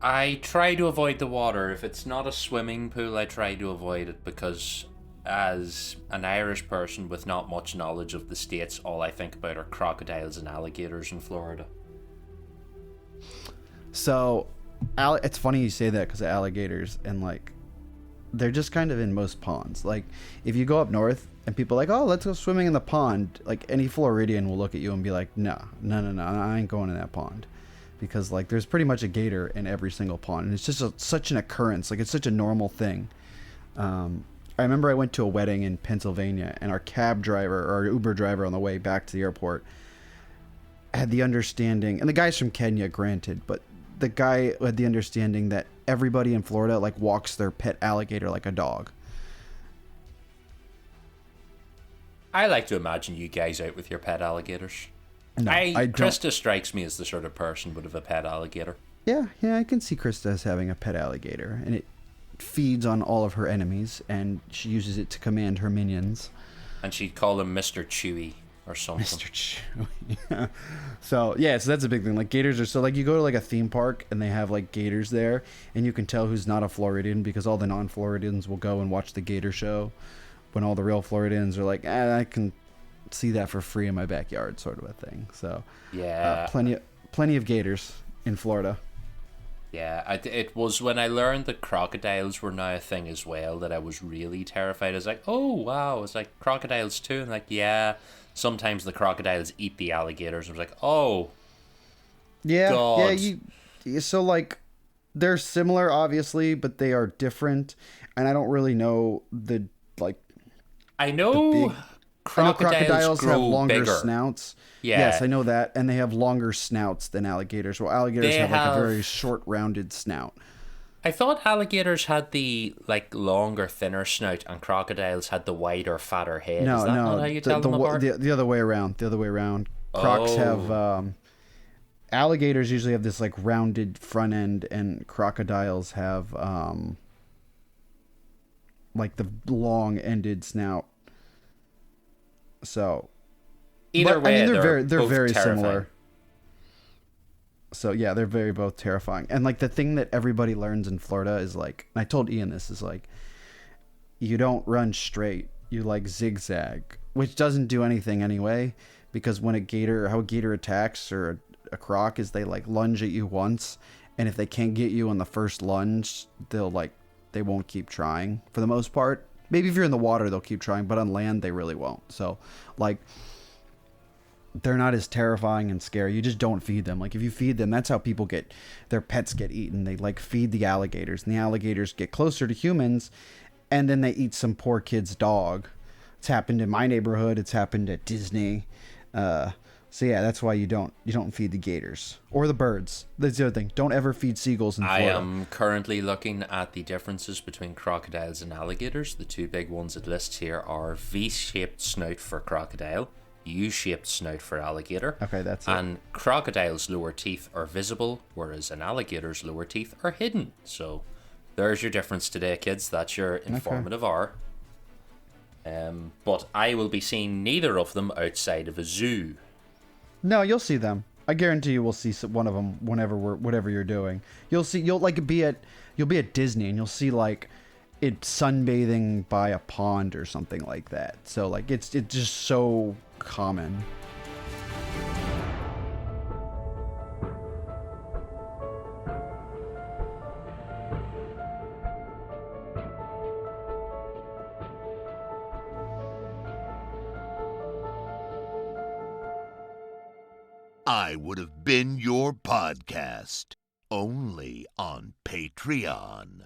I try to avoid the water. If it's not a swimming pool, I try to avoid it because, as an Irish person with not much knowledge of the States, all I think about are crocodiles and alligators in Florida. So, it's funny you say that because of alligators and like they're just kind of in most ponds. Like if you go up north and people are like, oh, let's go swimming in the pond, like any Floridian will look at you and be like, no, no, no, no, I ain't going in that pond, because like there's pretty much a gator in every single pond, and it's just such an occurrence. Like it's such a normal thing. I remember I went to a wedding in Pennsylvania, and our cab driver or our Uber driver on the way back to the airport had the understanding, and the guy's from Kenya, granted, but the guy had the understanding that everybody in Florida like walks their pet alligator like a dog. I like to imagine you guys out with your pet alligators. No, I don't. Krista strikes me as the sort of person would have a pet alligator. Yeah, I can see Krista as having a pet alligator, and it feeds on all of her enemies, and she uses it to command her minions. And she'd call him Mr. Chewy or something. Mr. Chewy. So that's a big thing. Like gators are so like you go to like a theme park and they have like gators there, and you can tell who's not a Floridian because all the non-Floridians will go and watch the gator show, when all the real Floridians are like, I can see that for free in my backyard, sort of a thing. So yeah, plenty of gators in Florida. Yeah, it was when I learned that crocodiles were now a thing as well that I was really terrified. I was like, oh wow, it's like crocodiles too. And like, yeah, sometimes the crocodiles eat the alligators. I was like, oh, yeah, God. So like, they're similar, obviously, but they are different. And I don't really know the like. I know crocodiles have longer bigger. snouts. Yeah. Yes, I know that, and they have longer snouts than alligators. Well, alligators have like a very short, rounded snout. I thought alligators had the like longer, thinner snout, and crocodiles had the wider, fatter head. No, Is that not how you tell them apart? The other way around. The other way around. Crocs have alligators usually have this like rounded front end, and crocodiles have like the long-ended snout. So either way, I mean, they're very terrifying. similar. So yeah, they're very both terrifying. And like the thing that everybody learns in Florida is like, and I told Ian this, is like, you don't run straight, you like zigzag, which doesn't do anything anyway, because when how a gator attacks or a croc is they like lunge at you once, and if they can't get you on the first lunge, they won't keep trying for the most part. Maybe if you're in the water, they'll keep trying, but on land, they really won't. So, like, they're not as terrifying and scary. You just don't feed them. Like, if you feed them, that's how their pets get eaten. They, like, feed the alligators, and the alligators get closer to humans, and then they eat some poor kid's dog. It's happened in my neighborhood. It's happened at Disney. So yeah, that's why you don't feed the gators or the birds. That's the other thing. Don't ever feed seagulls in Florida. I am currently looking at the differences between crocodiles and alligators. The two big ones it lists here are V-shaped snout for crocodile, U-shaped snout for alligator. Okay, that's it. And crocodile's lower teeth are visible, whereas an alligator's lower teeth are hidden. So there's your difference today, kids. That's your informative hour. But I will be seeing neither of them outside of a zoo. No, you'll see them. I guarantee you will see one of them whatever you're doing. You'll be at Disney and you'll see like it sunbathing by a pond or something like that. So like it's just so common. I would have been your podcast, only on Patreon.